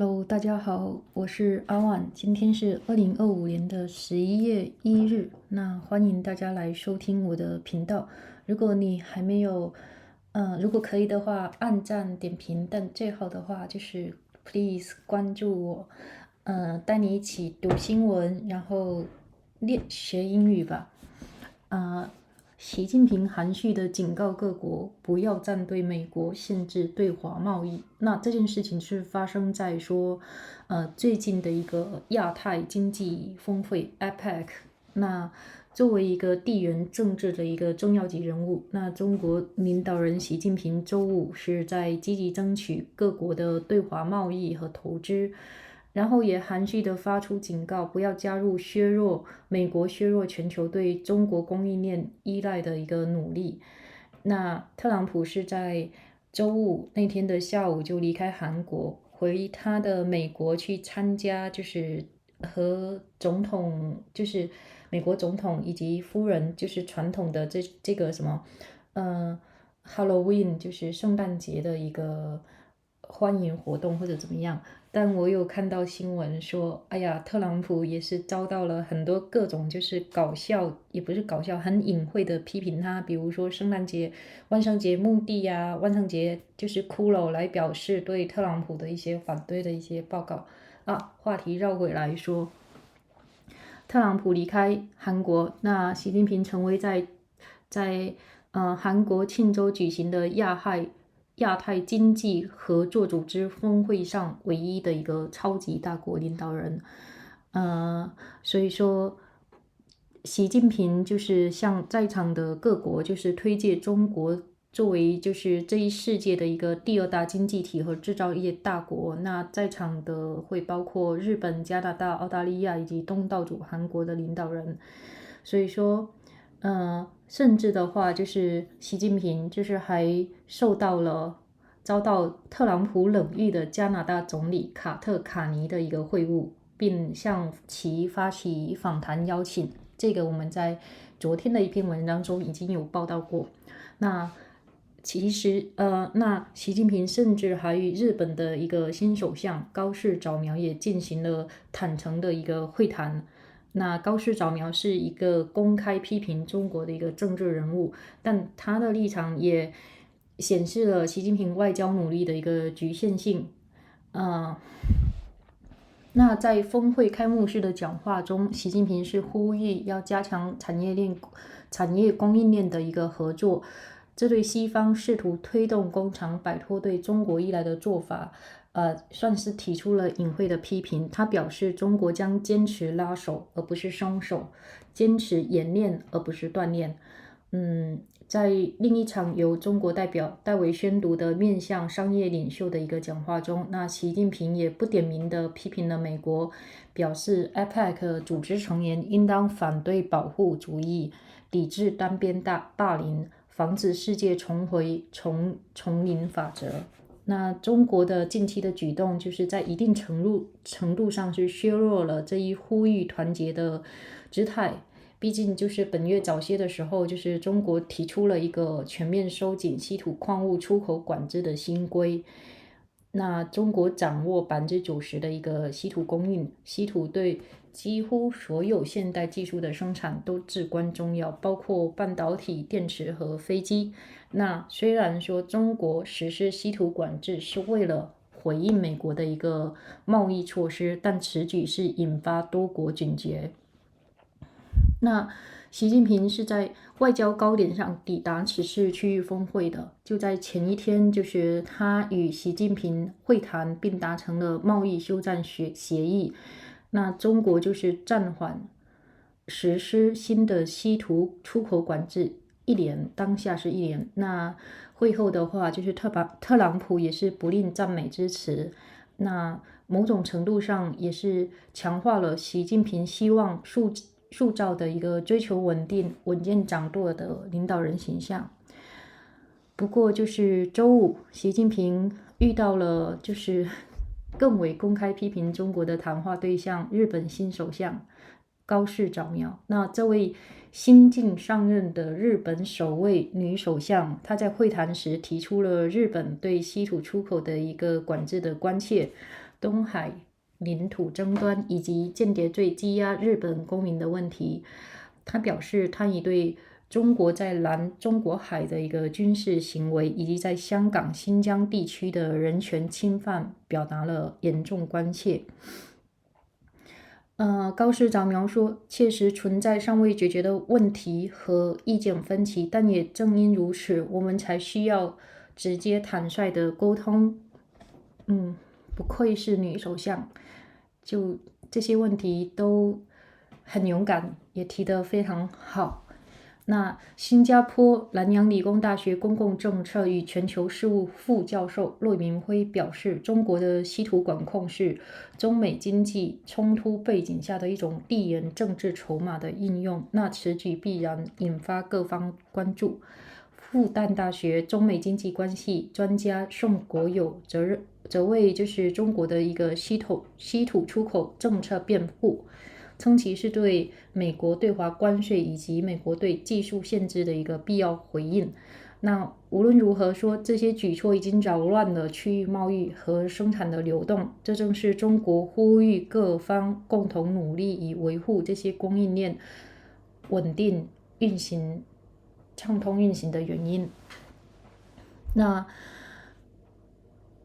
Hello，大家好，我是阿万，今天是2025年的11月1日，那欢迎大家来收听我的频道。如果你还没有，如果可以的话，按赞点评，但最好的话就是 please 关注我，带你一起读新闻，然后学英语吧。习近平含蓄的警告各国不要站队美国限制对华贸易。那这件事情是发生在最近的一个亚太经济峰会 APEC。那作为一个地缘政治的一个重要级人物，那中国领导人习近平周五是在积极争取各国的对华贸易和投资。然后也含蓄地发出警告，不要加入美国削弱全球对中国供应链依赖的一个努力。那特朗普是在周五那天的下午就离开韩国，回他的美国去参加，和总统，美国总统以及夫人，传统的这个什么，Halloween 圣诞节的一个欢迎活动或者怎么样。但我有看到新闻说，哎呀，特朗普也是遭到了很多各种搞笑，也不是搞笑，很隐晦的批评他，比如说万圣节墓地呀，万圣节骷髅来表示对特朗普的一些反对的一些报告啊。话题绕回来说，特朗普离开韩国，那习近平成为在韩国庆州举行的亚太经济合作组织峰会上唯一的一个超级大国领导人。所以说习近平向在场的各国推介中国作为这一世界的一个第二大经济体和制造业大国。那在场的会包括日本、加拿大、澳大利亚以及东道主韩国的领导人。所以说甚至的话习近平还遭到特朗普冷遇的加拿大总理卡尼的一个会晤，并向其发起访谈邀请。这个我们在昨天的一篇文章中已经有报道过。那其实那习近平甚至还与日本的一个新首相高市早苗也进行了坦诚的一个会谈。那高市早苗是一个公开批评中国的一个政治人物，但他的立场也显示了习近平外交努力的一个局限性。那在峰会开幕式的讲话中，习近平是呼吁要加强产业供应链的一个合作，这对西方试图推动工厂摆脱对中国依赖的做法，算是提出了隐晦的批评。他表示，中国将坚持拉手而不是松手，坚持演练而不是锻炼。在另一场由中国代表戴维宣读的面向商业领袖的一个讲话中，那习近平也不点名地批评了美国，表示 APEC 组织成员应当反对保护主义，抵制单边霸凌，防止世界重回丛林法则。那中国的近期的举动在一定程度上是削弱了这一呼吁团结的姿态。毕竟本月早些的时候，中国提出了一个全面收紧稀土矿物出口管制的新规。那中国掌握90%的一个稀土供应，稀土对几乎所有现代技术的生产都至关重要，包括半导体、电池和飞机。那虽然说中国实施稀土管制是为了回应美国的一个贸易措施，但此举是引发多国警觉。那习近平是在外交高点上抵达此次区域峰会的，就在前一天，他与习近平会谈并达成了贸易休战协议。那中国暂缓实施新的稀土出口管制1年，当下是1年。那会后的话，特朗普也是不吝赞美支持。那某种程度上也是强化了习近平希望塑造的一个追求稳健掌舵的领导人形象。不过周五，习近平遇到了更为公开批评中国的谈话对象日本新首相高市早苗。那这位新晋上任的日本首位女首相，她在会谈时提出了日本对稀土出口的一个管制的关切。东海领土争端以及间谍罪羁押日本公民的问题。他表示，他已对中国在南中国海的一个军事行为，以及在香港、新疆地区的人权侵犯表达了严重关切。高市早苗说，确实存在尚未解决的问题和意见分歧，但也正因如此，我们才需要直接坦率的沟通。不愧是女首相，就这些问题都很勇敢，也提得非常好。那新加坡南洋理工大学公共政策与全球事务副教授骆明辉表示，中国的稀土管控是中美经济冲突背景下的一种地缘政治筹码的应用，那此举必然引发各方关注。复旦大学中美经济关系专家宋国友则为中国的一个稀土出口政策辩护，称其是对美国对华关税以及美国对技术限制的一个必要回应。那无论如何说，这些举措已经扰乱了区域贸易和生产的流动，这正是中国呼吁各方共同努力以维护这些供应链稳定运行、畅通运行的原因。那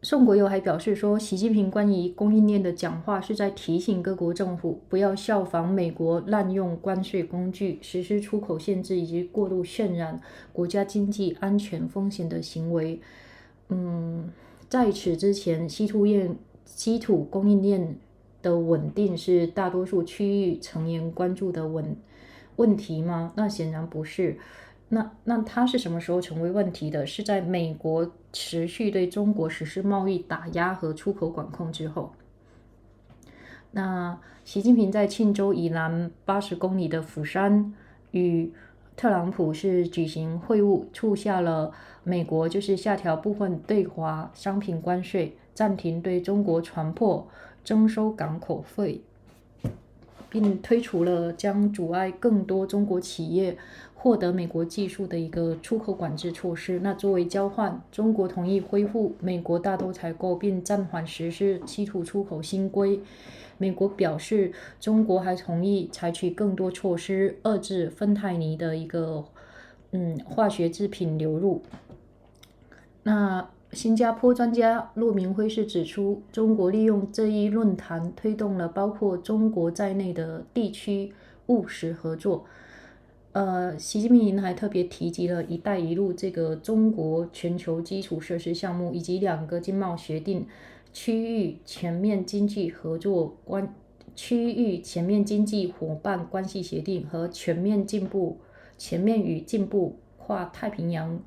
宋国友还表示说，习近平关于供应链的讲话是在提醒各国政府不要效仿美国滥用关税工具、实施出口限制以及过度渲染国家经济安全风险的行为。在此之前，稀土供应链的稳定是大多数区域成员关注的问题吗？那显然不是。那它是什么时候成为问题的？是在美国持续对中国实施贸易打压和出口管控之后。那习近平在庆州以南80公里的釜山与特朗普是举行会晤，促下了美国下调部分对华商品关税，暂停对中国船舶征收港口费，并推出了将阻碍更多中国企业获得美国技术的一个出口管制措施。那作为交换，中国同意恢复美国大豆采购，并暂缓实施稀土出口新规。美国表示，中国还同意采取更多措施遏制芬太尼的一个化学制品流入。那新加坡专家骆明辉是指出，中国利用这一论坛推动了包括中国在内的地区务实合作。习近平还特别提及了一带一路这个中国全球基础设施项目，以及2个经贸协定、区域全面经济伙伴关系协定和全面与进步跨太平洋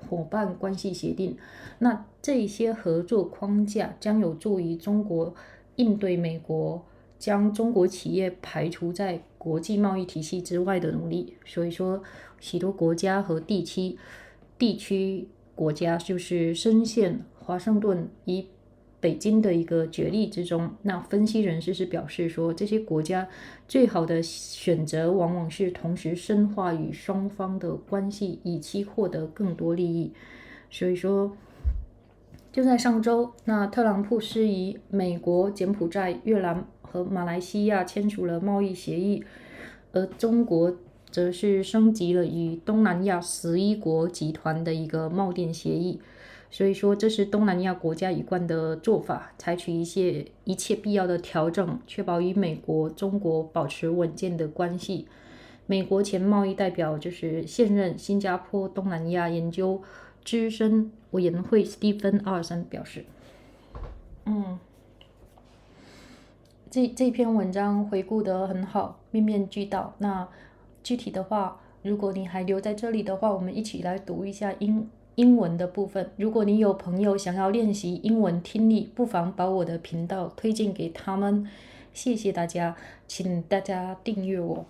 伙伴关系协定。那这些合作框架将有助于中国应对美国将中国企业排除在国际贸易体系之外的努力。所以说，许多国家和地区国家深陷华盛顿与北京的一个角力之中。那分析人士是表示说，这些国家最好的选择往往是同时深化与双方的关系，以期获得更多利益。所以说，就在上周，那特朗普是与美国、柬埔寨、越南和马来西亚签署了贸易协议，而中国则是升级了与东南亚11国集团的一个贸电协议。所以说，这是东南亚国家一贯的做法，采取一切必要的调整，确保与美国、中国保持稳健的关系。美国前贸易代表现任新加坡东南亚研究资深委员会 Stephen Arson 表示，这篇文章回顾得很好，面面俱到。那具体的话，如果你还留在这里的话，我们一起来读一下英文的部分。如果你有朋友想要练习英文听力，不妨把我的频道推荐给他们。谢谢大家，请大家订阅我。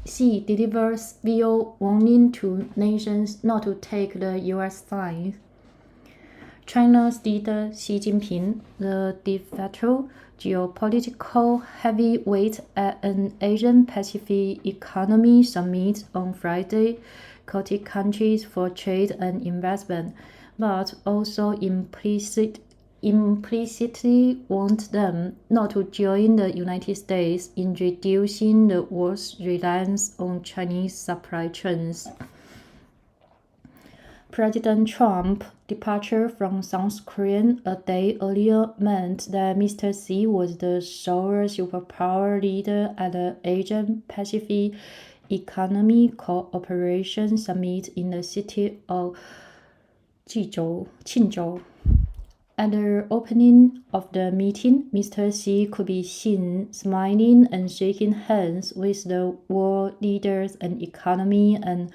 Xi delivers vile warning to nations not to take the U.S. side. China's leader Xi Jinping, the de facto geopolitical heavyweight at an Asian-Pacific Economy Summit on Friday, quoted countries for trade and investment, but also implicit implicitly warned them not to join the United States in reducing the world's reliance on Chinese supply chains. President Trump's departure from South Korea a day earlier meant that Mr. Xi was the sole superpower leader at the Asian-Pacific Economic Cooperation Summit in the city of Qingzhou. At the opening of the meeting, Mr. Xi could be seen smiling and shaking hands with the world leaders and economy and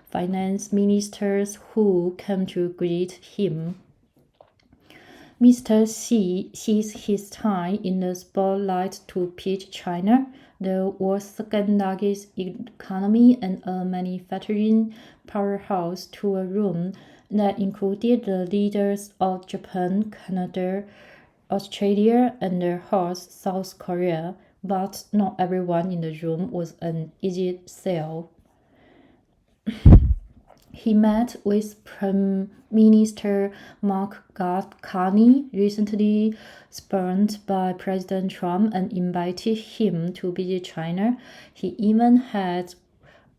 finance ministers who came to greet him. Mr. Xi seized his time in the spotlight to pitch China, the world's second-largest economy and a manufacturing powerhouse, to a room that included the leaders of Japan, Canada, Australia, and the host South Korea, but not everyone in the room was an easy sell. He met with Prime Minister Mark Carney, recently spurned by President Trump, and invited him to visit China. He even had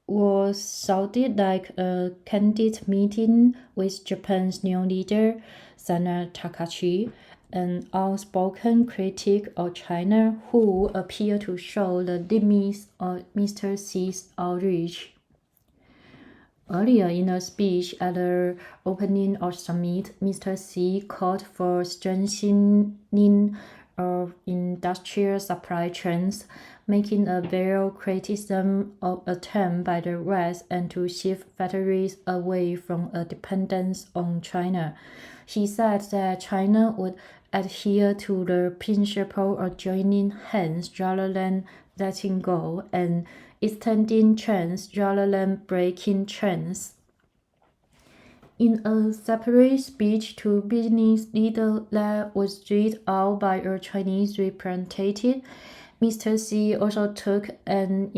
what sounded like a candid meeting with Japan's new leader, Sana Takashi, an outspoken critic of China who appeared to show the limits of Mr. Xi's outreach. Earlier in a speech at the opening of the summit, Mr. Xi called for strengthening of industrial supply chains, making a viral criticism of attempt by the West and to shift factories away from a dependence on China. He said that China would adhere to the principle of joining hands rather than letting go, and extending chains rather than breaking chains. In a separate speech to business leaders that was read out by a Chinese representative, Mr. Xi also took an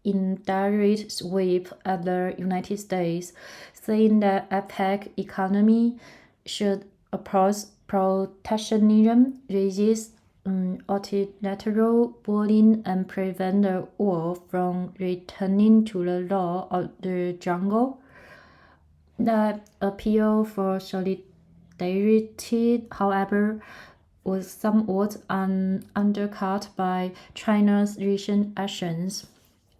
indirect sweep at the United States, saying that APEC economy should oppose protectionism, resist multilateral bullying, and prevent the world from returning to the law of the jungle. That appeal for solidarity, however, was somewhat undercut by China's recent actions.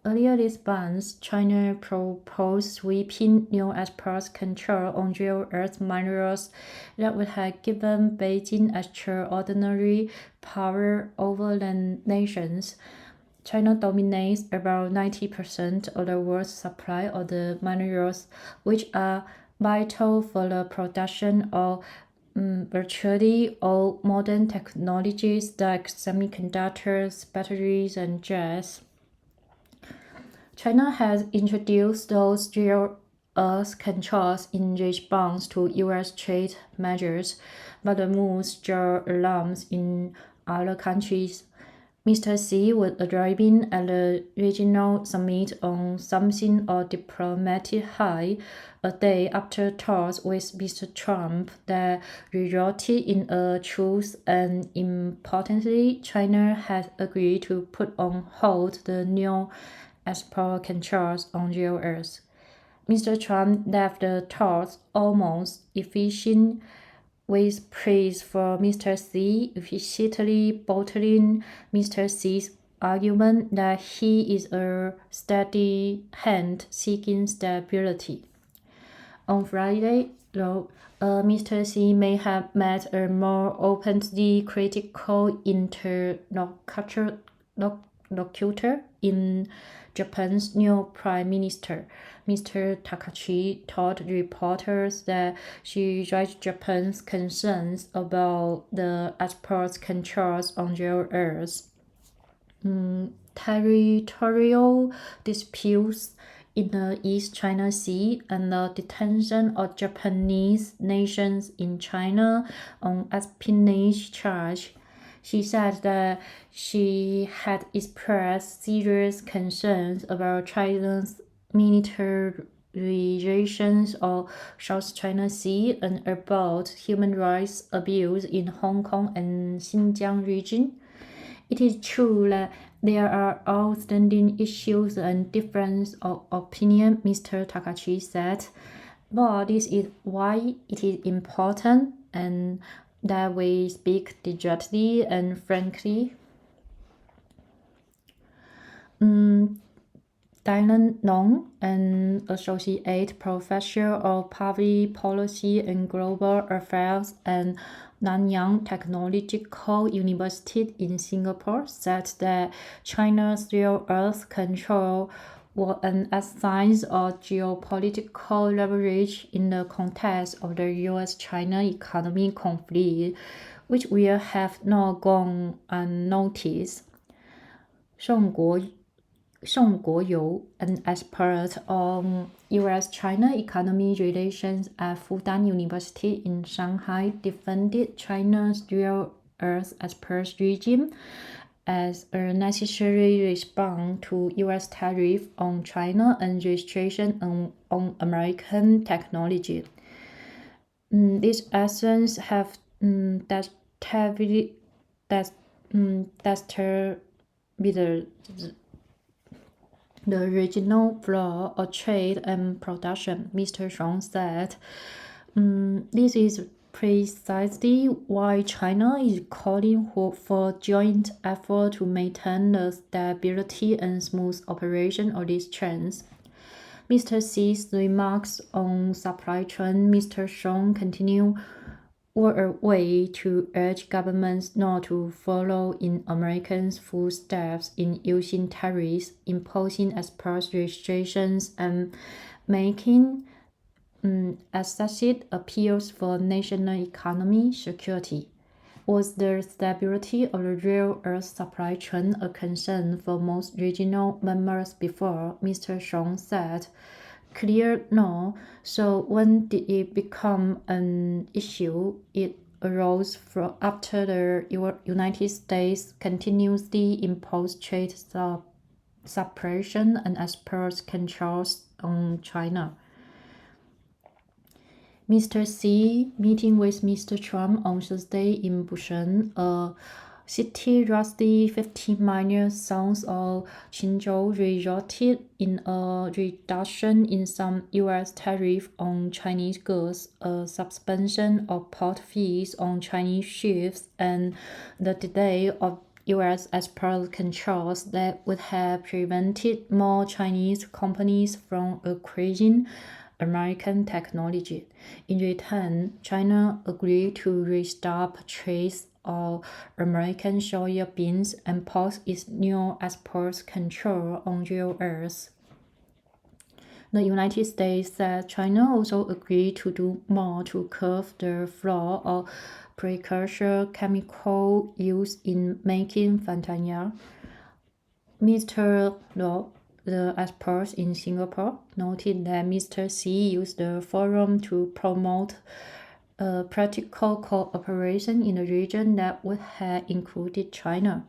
Earlier this month, China proposed sweeping new export control on rare earth minerals that would have given Beijing extraordinary power over the nations. China dominates about 90% of the world's supply of the minerals, which are vital for the production of virtually all modern technologies like semiconductors, batteries, and jets. China has introduced those rare earth controls in response to U.S. trade measures, but the moves draw alarms in other countries. Mr. Xi was arriving at the regional summit on something of diplomatic high, a day after talks with Mr. Trump that resulted in a truce, and importantly, China has agreed to put on hold the new export controls on rare earths. Mr. Trump left the talks almost efficient, with praise for Mr. Xi, implicitly bottling Mr. Xi's argument that he is a steady hand seeking stability. On Friday, though, Mr. Xi may have met a more openly critical interlocutor in Japan's new Prime Minister. Mr. Takashi told reporters that she raised Japan's concerns about the export controls on rare earths, territorial disputes in the East China Sea, and the detention of Japanese nations in China on espionage charge. She said that she had expressed serious concerns about China's military regions of South China Sea and about human rights abuse in Hong Kong and Xinjiang region. It is true that there are outstanding issues and difference of opinion, Mr. Takachi said, but this is why it is important and that we speak directly and frankly. Dylan Long, an associate professor of public policy and global affairs at Nanyang Technological University in Singapore, said that China's rare earth control was an exercise of geopolitical leverage in the context of the U.S.-China economic conflict, which will have not gone unnoticed. Song Guoyu, an expert on U.S.-China economic relations at Fudan University in Shanghai, defended China's rare earth export regime as a necessary response to U.S. tariffs on China and restrictions on American technology. These actions have the regional flow of trade and production, Mr. Song said. This is precisely why China is calling for joint effort to maintain the stability and smooth operation of these chains. Mr. Xi's remarks on supply chain, Mr. Song continued, were a way to urge governments not to follow in Americans' footsteps in using tariffs, imposing export restrictions, and making excessive appeals for national economy security. Was the stability of the rare earth supply chain a concern for most regional members before? Mr. Song said. Clear no. So when did it become an issue? It arose after the United States continuously imposed trade suppression and export controls on China. Mr. Xi, meeting with Mr. Trump on Thursday in Busan, a city roughly 15 miles south of Qingzhou, resulted in a reduction in some U.S. tariff on Chinese goods, a suspension of port fees on Chinese ships, and the delay of U.S. export controls that would have prevented more Chinese companies from acquiring American technology. In return, China agreed to restart trades of American soybeans and pause its new export control on rare earths. The United States said China also agreed to do more to curb the flow of precursor chemical used in making fentanyl. Mr. Lo, the expert in Singapore, noted that Mr. Xi used the forum to promote practical cooperation in a region that would have included China.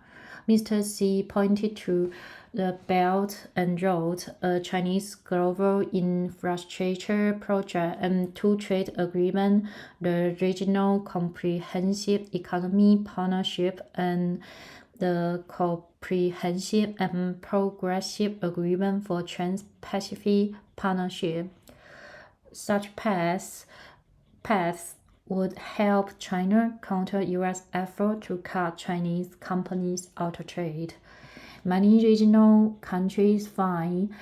Mr. Xi pointed to the Belt and Road, a Chinese global infrastructure project, and two trade agreements, the Regional Comprehensive Economic Partnership and the Comprehensive and Progressive Agreement for Trans-Pacific Partnership. Such paths would help China counter U.S. efforts to cut Chinese companies out of trade. Many regional countries find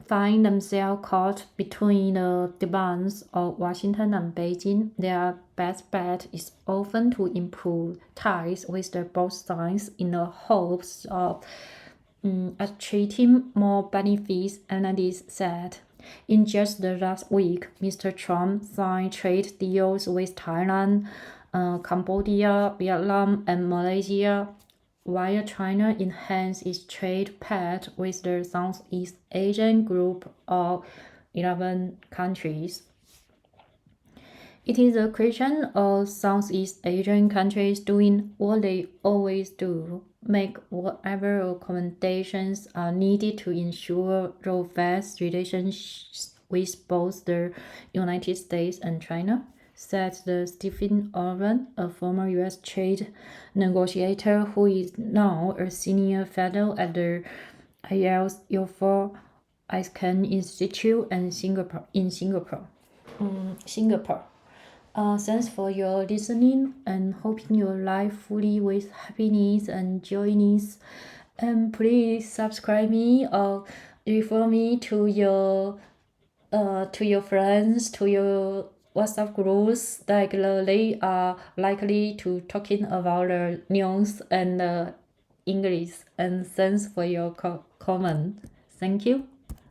themselves caught between the demands of Washington and Beijing. Their best bet is often to improve ties with both sides in the hopes of achieving more benefits, analysts said. In just the last week, Mr. Trump signed trade deals with Thailand, Cambodia, Vietnam, and Malaysia, while China enhanced its trade pact with the Southeast Asian group of 11 countries. It is a question of Southeast Asian countries doing what they always do, make whatever accommodations are needed to ensure robust relations with both the United States and China, said the Stephen Irwin, a former U.S. trade negotiator who is now a senior fellow at the ILS-4 ISCAN Institute in Singapore. Thanks for your listening and hoping your life fully with happiness and joyness. And please subscribe me or refer me to your friends, to your WhatsApp groups, like they are likely to talking about the news and English. And thanks for your comment. Thank you.